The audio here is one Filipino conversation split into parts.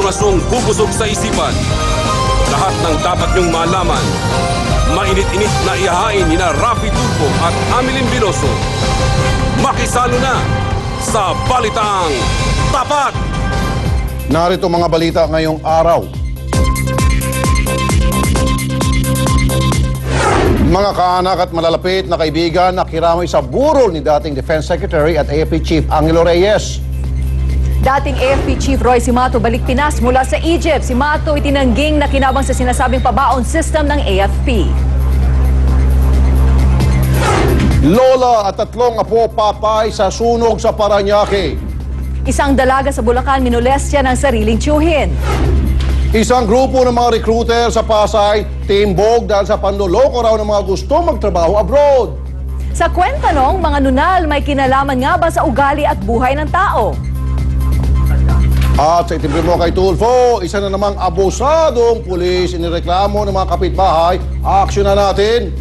impormasyong gugusog sa isipan. Lahat ng dapat niyong malaman. Mainit-init na ihahain ni na Rafi Tulfo at Amilin Biloso. Makisalo na sa Balitang Tapat! Narito mga balita ngayong araw. Mga kaanak at malalapit na kaibigan na kiramay sa burol ni dating Defense Secretary at AFP Chief Angelo Reyes. Dating AFP Chief Roy Simato balik Pinas mula sa Egypt. Simato itinangging na kinabang sa sinasabing pabaon system ng AFP. Lola at 3 apo patay sa sunog sa Parañaque. Isang dalaga sa Bulacan minolestya ng sariling tiyuhin. Isang grupo ng mga recruiter sa Pasay timbog dahil sa panloloko raw ng mga gusto magtrabaho abroad. Sa kwentanong, mga nunal may kinalaman nga ba sa ugali at buhay ng tao? At sa itimbre mo kay Tulfo, isa na namang abusadong pulis inireklamo ng mga kapitbahay. Aksyon na natin.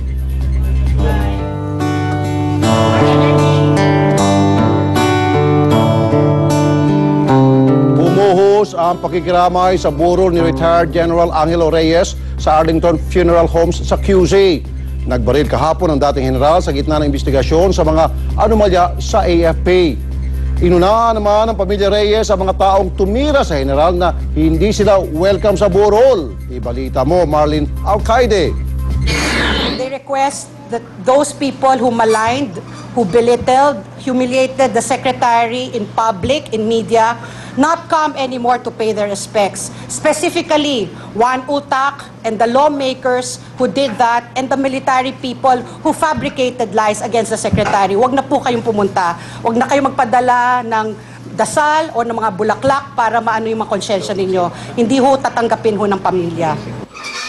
Bumuhos ang pakikiramay sa burol ni retired General Angelo Reyes sa Arlington Funeral Homes sa QC. Nagbaril kahapon ang dating general sa gitna ng investigasyon sa mga anomalya sa AFP. Inunahan naman ng pamilya Reyes sa mga taong tumira sa general na hindi sila welcome sa burol. Ibalita mo, Marlene Alcaide. They request that those people who maligned, who belittled, humiliated the secretary in public, in media, not come anymore to pay their respects. Specifically, Juan Utak and the lawmakers who did that and the military people who fabricated lies against the secretary. Huwag na po kayong pumunta. Huwag na kayong magpadala ng dasal o ng mga bulaklak para maano yung mga konsyensya ninyo. Hindi ho tatanggapin ho ng pamilya.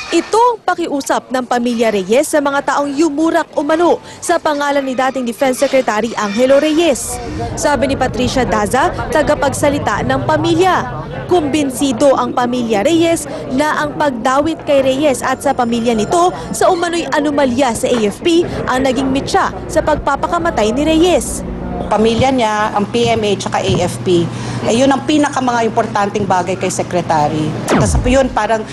Ito ang pakiusap ng pamilya Reyes sa mga taong yumurak umano sa pangalan ni dating Defense Secretary Angelo Reyes. Sabi ni Patricia Daza, tagapagsalita ng pamilya. Kumbinsido ang pamilya Reyes na ang pagdawit kay Reyes at sa pamilya nito sa umano'y anomalya sa AFP ang naging mitsa sa pagpapakamatay ni Reyes. Pamilya niya, ang PMA at AFP, yun ang mga importanteng bagay kay Secretary. Kasi yun parang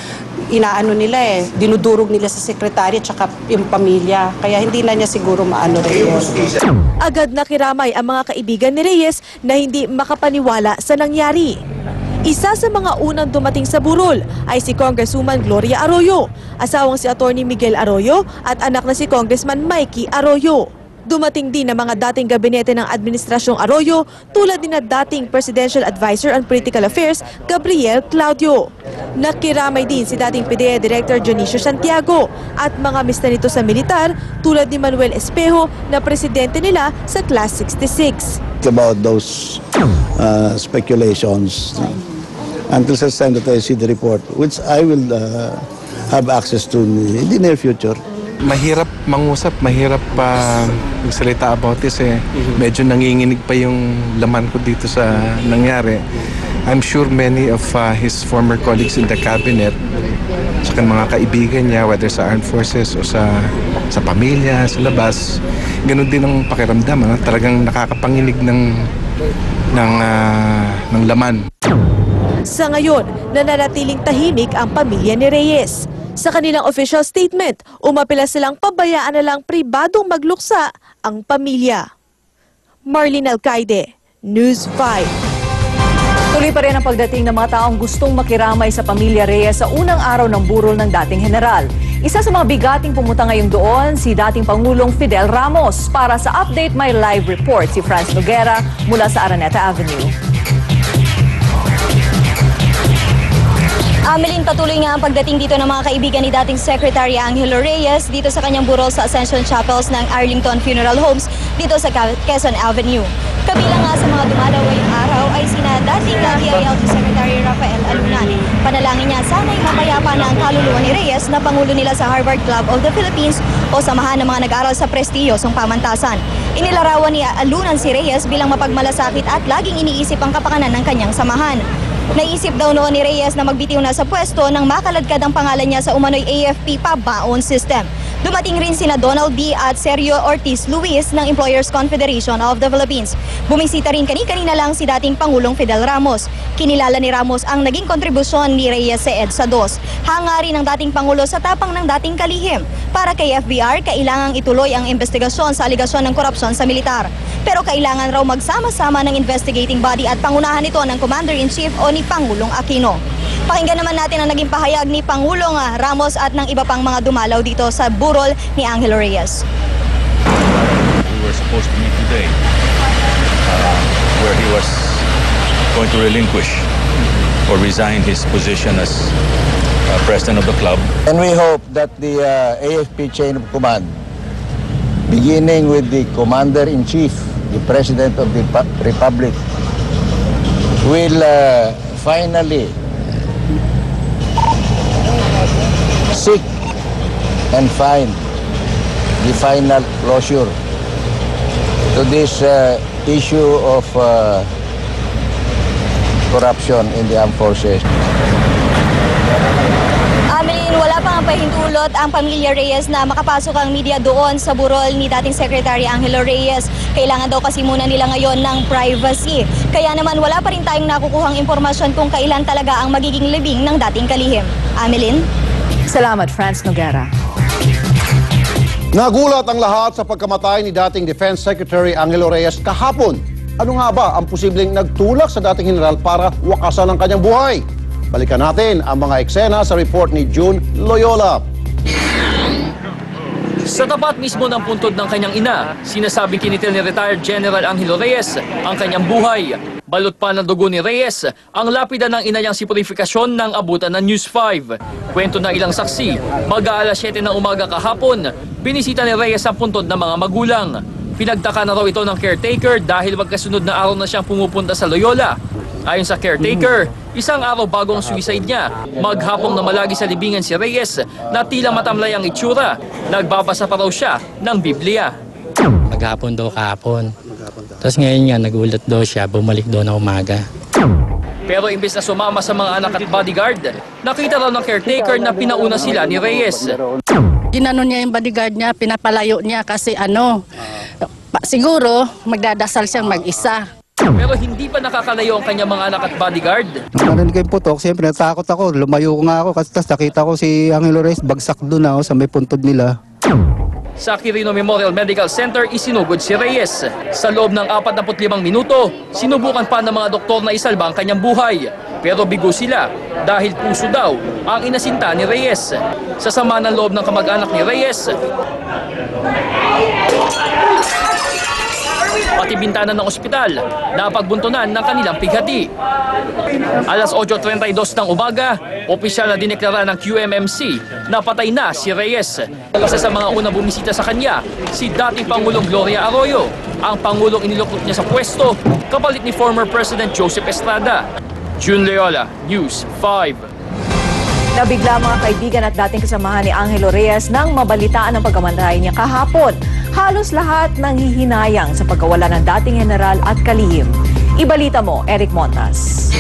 inaano nila dinudurog nila sa sekretary at saka yung pamilya. Kaya hindi na niya siguro maano Reyes. Agad nakiramay ang mga kaibigan ni Reyes na hindi makapaniwala sa nangyari. Isa sa mga unang dumating sa burol ay si Congresswoman Gloria Arroyo, asawang si Attorney Miguel Arroyo at anak na si Congressman Mikey Arroyo. Dumating din ang mga dating gabinete ng Administrasyong Arroyo tulad din na dating Presidential Advisor on Political Affairs Gabriel Claudio. Nakiramay din si dating PDEA Director Dionisio Santiago at mga mista nito sa militar tulad ni Manuel Espejo na presidente nila sa Class 66. About those speculations until such time that I see the report, which I will have access to in the near future. Mahirap mangusap, mahirap magsalita about this Medyo nanginginig pa yung laman ko dito sa nangyari. I'm sure many of his former colleagues in the cabinet, sa mga kaibigan niya, whether sa armed forces o sa pamilya, sa labas, ganun din ang pakiramdam. Talagang nakakapanginig ng laman. Sa ngayon, nananatiling tahimik ang pamilya ni Reyes. Sa kanilang official statement, umapila silang pabayaan na lang pribadong magluksa ang pamilya. Marlene Alcaide, News 5. Tuloy pa rin ang pagdating ng mga taong gustong makiramay sa pamilya Reyes sa unang araw ng burol ng dating general. Isa sa mga bigating pumunta ngayon doon, si dating Pangulong Fidel Ramos. Para sa update, may live report si Franz Noguera mula sa Araneta Avenue. Ameline, patuloy nga ang pagdating dito ng mga kaibigan ni dating Secretary Angelo Reyes dito sa kanyang burol sa Ascension Chapels ng Arlington Funeral Homes dito sa Quezon Avenue. Kabilang nga sa mga dumalaw ngayong araw ay sina dating DILG Secretary Rafael Alunan. Panalangin niya sana'y mapayapa na ang kaluluwa ni Reyes na pangulo nila sa Harvard Club of the Philippines o samahan ng mga nag-aaral sa prestiyosong pamantasan. Inilarawan ni Alunan si Reyes bilang mapagmalasakit at laging iniisip ang kapakanan ng kanyang samahan. Naisip daw noon ni Reyes na magbitiw na sa pwesto nang makaladkad ang pangalan niya sa umano'y AFP pabaon system. Dumating rin sina Donald B. at Sergio Ortiz Luis ng Employers Confederation of the Philippines. Bumisita rin kani-kanina lang si dating Pangulong Fidel Ramos. Kinilala ni Ramos ang naging kontribusyon ni Reyes sa EDSA 2. Hangarin ng dating Pangulo sa tapang ng dating kalihim. Para kay FBR, kailangang ituloy ang investigasyon sa aligasyon ng korupsyon sa militar. Pero kailangan raw magsama-sama ng investigating body at pangunahan ito ng Commander-in-Chief o ni Pangulong Aquino. Pakinggan naman natin ang naging pahayag ni Pangulong Ramos at ng iba pang mga dumalaw dito sa burol ni Angelo Reyes. We were supposed to meet today where he was going to relinquish or resign his position as president of the club. And we hope that the AFP chain of command, beginning with the Commander-in-Chief, the President of the Republic, will finally seek and find the final closure to this issue of corruption in the armed forces. Amelin, wala pang pahintulot ang pamilya Reyes na makapasok ang media doon sa burol ni dating Secretary Angelo Reyes. Kailangan daw kasi muna nila ngayon ng privacy. Kaya naman wala pa rin tayong nakukuhang impormasyon kung kailan talaga ang magiging libing ng dating kalihim. Amelin? Salamat, Franz Noguera. Nagulat ang lahat sa pagkamatay ni dating Defense Secretary Angelo Reyes kahapon. Ano nga ba ang posibleng nagtulak sa dating general para wakasan ang kanyang buhay? Balikan natin ang mga eksena sa report ni June Loyola. Sa tapat mismo ng puntod ng kanyang ina, sinasabing kinitil ni retired General Angelo Reyes ang kanyang buhay. Balot pa ng dugo ni Reyes ang lapida ng ina niyang si purifikasyon ng abutan ng News 5. Kwento ng ilang saksi, mag-aalas 7 ng umaga kahapon, binisita ni Reyes ang puntod ng mga magulang. Pinagtaka na raw ito ng caretaker dahil magkasunod na araw na siyang pumupunta sa Loyola. Ayon sa caretaker, isang araw bago ang suicide niya, maghapong na malagi sa libingan si Reyes na tila matamlay ang itsura. Nagbabasa pa raw siya ng Biblia. Maghapon daw kahapon. Tapos ngayon nga, nagulat daw siya, bumalik daw na umaga. Pero imbes na sumama sa mga anak at bodyguard, nakita raw ng caretaker na pinauna sila ni Reyes. Ginano niya yung bodyguard niya, pinapalayo niya kasi siguro magdadasal siyang mag-isa. Pero hindi pa nakakalayo ang kanyang mga anak at bodyguard. Nung narinig ko yung putok, siyempre natakot ako. Lumayo ko nga ako kasi nakita ko si Angelo Reyes bagsak doon ako sa may puntod nila. Sa Quirino Memorial Medical Center, isinugod si Reyes. Sa loob ng 45 minuto, sinubukan pa ng mga doktor na isalba ang kanyang buhay. Pero bigo sila dahil puso daw ang inasinta ni Reyes. Sa sama ng loob ng kamag-anak ni Reyes, pati bintana ng ospital na pagbuntunan ng kanilang pighati. Alas 8:32 ng umaga, opisyal na dineklara ng QMMC na patay na si Reyes. Isa sa mga unang bumisita sa kanya, si dating Pangulong Gloria Arroyo, ang Pangulong inilukot niya sa pwesto kapalit ni former President Joseph Estrada. June Loyola, News 5. Nabigla mga kaibigan at dating kasamahan ni Angelo Reyes nang mabalitaan ang pagkamatay niya kahapon. Halos lahat nanghihinayang sa pagkawala ng dating general at kalihim. Ibalita mo, Eric Montas.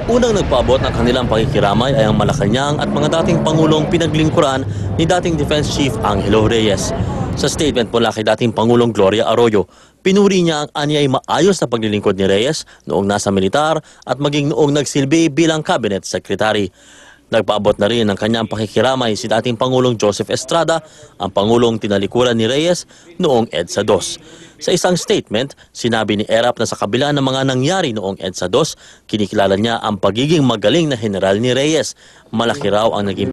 Unang nagpaabot ng kanilang pakikiramay ay ang Malacanang at mga dating Pangulong pinaglingkuran ni dating Defense Chief Angelo Reyes. Sa statement mula kay dating Pangulong Gloria Arroyo, pinuri niya ang anyay maayos na paglilingkod ni Reyes noong nasa militar at maging noong nagsilbi bilang cabinet secretary. Nagpaabot na rin ng kanyang pakikiramay si dating Pangulong Joseph Estrada, ang Pangulong tinalikuran ni Reyes noong EDSA 2. Sa isang statement, sinabi ni Erap na sa kabila ng mga nangyari noong EDSA 2, kinikilala niya ang pagiging magaling na general ni Reyes. Malaki raw ang naging